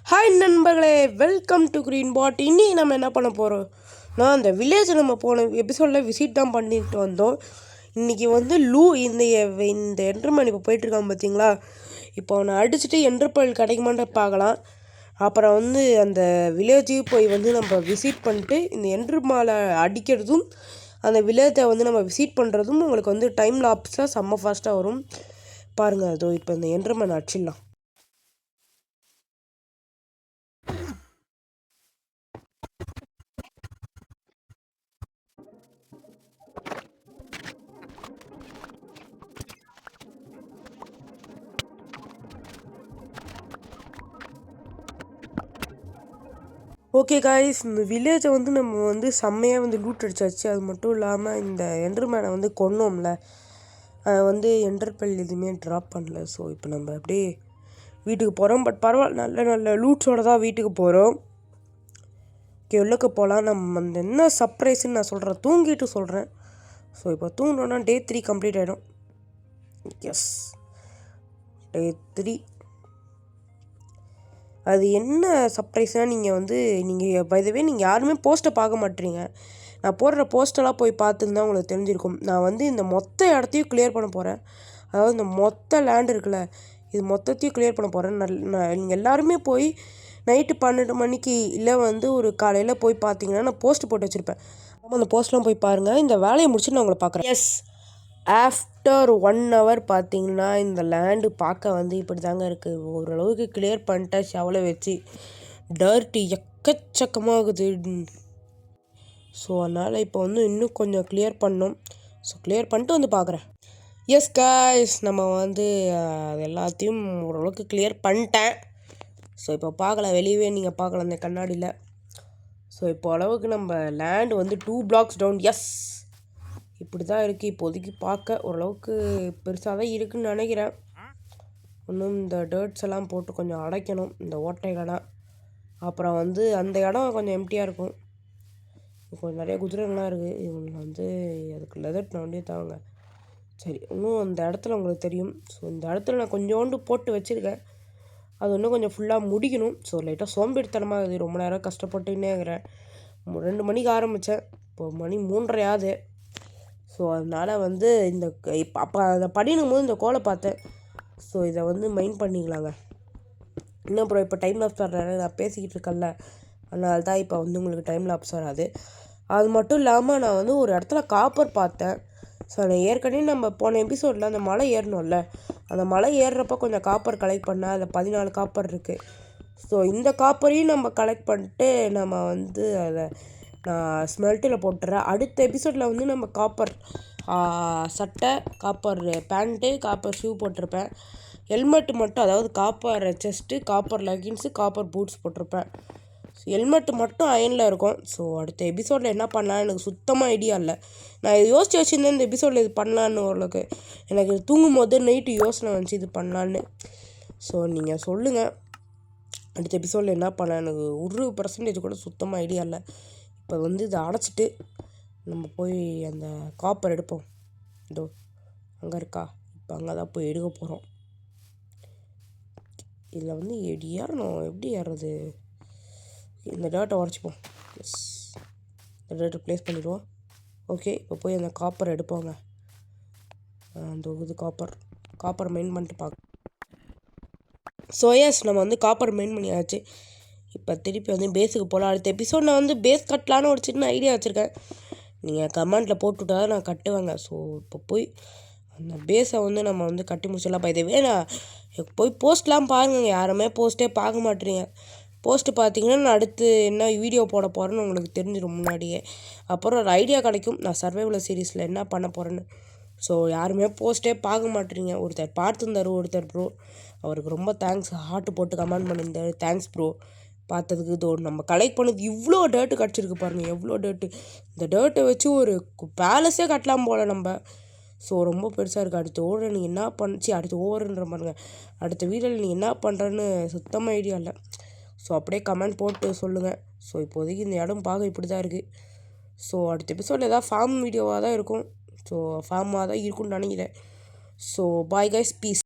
Hi நண்பர்களே, welcome to green பாட். இன்றைக்கி நம்ம என்ன பண்ண போகிறோம், நான் அந்த வில்லேஜ் நம்ம போன எபிசோடில் விசிட் தான் பண்ணிட்டு வந்தோம். இன்றைக்கி வந்து இந்த என்ட்ருமேன் இப்போ போயிட்டுருக்கான் பார்த்தீங்களா. இப்போ அவனை அடிச்சுட்டு என்ட்ருபல் கிடைக்குமான்ற பார்க்கலாம். அப்புறம் வந்து அந்த வில்லேஜுக்கு போய் வந்து நம்ம விசிட் பண்ணிட்டு இந்த என்ட்ருமாலை அடிக்கிறதும் அந்த வில்லேஜை வந்து நம்ம விசிட் பண்ணுறதும் உங்களுக்கு வந்து டைம் லாப்ஸாக செம்ம ஃபாஸ்ட்டாக வரும் பாருங்கள். அதோ இப்போ இந்த என்ட்ருமேன் அடிச்சிடலாம். ஓகே காய்ஸ், இந்த வில்லேஜை வந்து நம்ம வந்து செம்மையாக வந்து லூட் அடிச்சாச்சு. அது மட்டும் இல்லாமல் இந்த என்டர்மேனை வந்து கொன்னோம்ல, அதை வந்து என்டர்பெல் எதுவுமே ட்ராப் பண்ணல. ஸோ இப்போ நம்ம அப்படியே வீட்டுக்கு போகிறோம். பட் பரவாயில்ல, நல்ல நல்ல லூட்ஸோடு தான் வீட்டுக்கு போகிறோம். ஓகே, உள்ளுக்கு போகலாம். நம்ம அந்த என்ன சர்ப்ரைஸ்ன்னு நான் சொல்கிறேன், தூங்கிட்டு சொல்கிறேன். ஸோ இப்போ தூங்கினோன்னா டே 3 கம்ப்ளீட் ஆகிடும். எஸ், டே 3. அது என்ன சர்ப்ரைஸ்னால், நீங்கள் பை த வே நீங்கள் யாருமே போஸ்ட்டை பார்க்க மாட்டீங்க. நான் போடுற போஸ்டெல்லாம் போய் பார்த்துருந்தா உங்களுக்கு தெரிஞ்சிருக்கும். நான் வந்து இந்த மொத்த இடத்தையும் கிளியர் பண்ண போகிறேன். அதாவது இந்த மொத்த லேண்ட் இருக்குல்ல, இது மொத்தத்தையும் கிளியர் பண்ண போகிறேன். நீங்கள் எல்லாருமே போய் நைட்டு 12 மணிக்கு இல்லை வந்து ஒரு காலையில் போய் பார்த்தீங்கன்னா நான் போஸ்ட் போட்டு வச்சுருப்பேன். ஆமாம், அந்த போஸ்ட்லாம் போய் பாருங்கள். இந்த வேலையை முடிச்சுட்டு நான் உங்களை பார்க்குறேன். எஸ், ஆஃப்டர் 1 hour பார்த்தீங்கன்னா இந்த லேண்டு பார்க்க வந்து இப்படி தாங்க இருக்குது. ஓரளவுக்கு கிளியர் பண்ணிட்டேன் ஷவலை வச்சு. டர்ட்டி எக்கச்சக்கமாகுது. ஸோ அதனால் இப்போ வந்து இன்னும் கொஞ்சம் கிளியர் பண்ணோம். ஸோ கிளியர் பண்ணிட்டு வந்து பார்க்குறேன். எஸ் காய்ஸ், நம்ம வந்து அது எல்லாத்தையும் ஓரளவுக்கு கிளியர் பண்ணிட்டேன். ஸோ இப்போ பார்க்கலாம், வெளியவே நீங்கள் பார்க்கலாம் அந்த கண்ணாடியில். ஸோ இப்போ அளவுக்கு நம்ம லேண்டு வந்து 2 blocks டவுன். எஸ், இப்படி தான் இருக்குது இப்போதைக்கு. பார்க்க ஓரளவுக்கு பெருசாக தான் இருக்குதுன்னு நினைக்கிறேன். இன்னும் இந்த டர்ட்ஸ் எல்லாம் போட்டு கொஞ்சம் அடைக்கணும், இந்த ஓட்டைகள்லாம். அப்புறம் வந்து அந்த இடம் கொஞ்சம் எம்டியாக இருக்கும். கொஞ்சம் நிறைய குதிரைகள்லாம் இருக்குது. இவங்க வந்து அதுக்கு லெதர் வண்டியே தாங்க. சரி, இன்னும் அந்த இடத்துல உங்களுக்கு தெரியும். ஸோ இந்த இடத்துல நான் கொஞ்சோண்டு போட்டு வச்சுருக்கேன். அது இன்னும் கொஞ்சம் ஃபுல்லாக முடிக்கணும். ஸோ லைட்டாக சோம்பேறித்தனமாக இது ரொம்ப நேரம் கஷ்டப்பட்டுன்னே இருக்கிறேன். 2 மணிக்கு ஆரம்பித்தேன், இப்போ மணி 3:30 ஆகுது. ஸோ அதனால் வந்து இப்போ அப்போ அதை படிக்கும் போது இந்த கோலை பார்த்தேன். ஸோ இதை வந்து மைண்ட் பண்ணிக்கலாங்க. இன்னும் அப்புறம் இப்போ டைம் லாப்ஸ் வர்றாரு, நான் பேசிக்கிட்டு இருக்கேன்ல, அதனால தான் இப்போ வந்து உங்களுக்கு டைம் லாப்ஸ் வராது. அது மட்டும் இல்லாமல் நான் வந்து ஒரு இடத்துல காப்பர் பார்த்தேன். ஸோ நான் ஏற்கனவே நம்ம போன எபிசோடில் அந்த மலை ஏறணும்ல, அந்த மலை ஏறுறப்போ கொஞ்சம் காப்பர் கலெக்ட் பண்ணேன். அதில் 14 காப்பர் இருக்குது. ஸோ இந்த காப்பரையும் நம்ம கலெக்ட் பண்ணிட்டு நம்ம வந்து அதை நான் ஸ்மெல்ட்டில் போட்டுறேன். அடுத்த எபிசோடில் வந்து நம்ம காப்பர் சட்டை, காப்பர் பேண்ட்டு, காப்பர் ஷூ போட்டிருப்பேன். ஹெல்மெட்டு மட்டும், அதாவது copper chest, copper leggings, copper boots போட்டிருப்பேன். ஹெல்மெட்டு மட்டும் அயனில் இருக்கும். ஸோ அடுத்த எபிசோடில் என்ன பண்ணலான்னு எனக்கு சுத்தமாக ஐடியா இல்லை. நான் இது யோசித்து வச்சுருந்தேன், இந்த எபிசோடில் இது பண்ணலான்னு. ஓரளவுக்கு எனக்கு தூங்கும் போது நைட்டு யோசனை வந்துச்சு இது பண்ணலான்னு. ஸோ நீங்கள் சொல்லுங்கள், அடுத்த எபிசோடில் என்ன பண்ணலாம். எனக்கு 1% கூட சுத்தமாக ஐடியா இல்லை. இப்போ வந்து இதை அடைச்சிட்டு நம்ம போய் அந்த காப்பர் எடுப்போம். இதோ அங்கே இருக்கா, இப்போ அங்கே தான் போய் எடுக்க போகிறோம். இதில் வந்து ஏறணும், எப்படி ஏறுறது? இந்த டேட்டை உடச்சிப்போம். எஸ், இந்த டேட்டை ப்ளேஸ் பண்ணிடுவோம். ஓகே, இப்போ போய் அந்த காப்பர் எடுப்போங்க. அந்த இது காப்பர் மெயின் பண்ணிட்டு பார்க்க. ஸோ எஸ், நம்ம வந்து காப்பர் மெயின் பண்ணியாச்சு. இப்போ திருப்பி வந்து பேஸுக்கு போகலாம். அடுத்த எபிசோட் நான் வந்து பேஸ் கட்டலான்னு ஒரு சின்ன ஐடியா வச்சுருக்கேன். நீங்கள் கமெண்ட்டில் போட்டுவிட்டா தான் நான் கட்டுவேங்க. ஸோ இப்போ போய் அந்த பேஸை வந்து நம்ம வந்து கட்டி முடிச்சிடலாம். பை த வே, நான் போய் போஸ்ட்லாம் பாருங்க, யாருமே போஸ்ட்டே பார்க்க மாட்டேறீங்க. போஸ்ட்டு பார்த்தீங்கன்னா நான் அடுத்து என்ன வீடியோ போட போகிறேன்னு உங்களுக்கு தெரிஞ்சிடும் முன்னாடியே. அப்புறம் ஒரு ஐடியா கிடைக்கும் நான் சர்வைவல் சீரீஸில் என்ன பண்ண போகிறேன்னு. ஸோ யாருமே போஸ்ட்டே பார்க்க மாட்டேறீங்க. ஒருத்தர் பார்த்துருந்தார், ஒருத்தர் ப்ரோ, அவருக்கு ரொம்ப தேங்க்ஸ். ஹார்ட்டு போட்டு கமெண்ட் பண்ணியிருந்தார். தேங்க்ஸ் ப்ரோ பார்த்ததுக்கு. இதோ நம்ம கலெக்ட் பண்ணது இவ்வளோ டேட்டு கிடச்சிருக்கு பாருங்கள், எவ்வளோ டேட்டு. இந்த டேட்டை வச்சு ஒரு பேலஸே கட்டலாம் போல் நம்ம. ஸோ ரொம்ப பெருசாக இருக்குது. அடுத்த ஓவர் நீங்கள் என்ன பண்ணிச்சு, அடுத்த ஓவருன்ற பாருங்க, அடுத்த வீடியோவில் நீங்கள் என்ன பண்ணுறேன்னு சுத்தமாக ஐடியா இல்லை. ஸோ அப்படியே கமெண்ட் போட்டு சொல்லுங்கள். ஸோ இப்போதைக்கு இந்த இடம் பார்க்க இப்படி தான் இருக்குது. ஸோ அடுத்த எபிசோடில் ஏதாவது ஃபார்ம் வீடியோவாக தான் இருக்கும். ஸோ ஃபார்மாக தான் இருக்கும்னு நினைக்கிறேன். So bye guys, piece.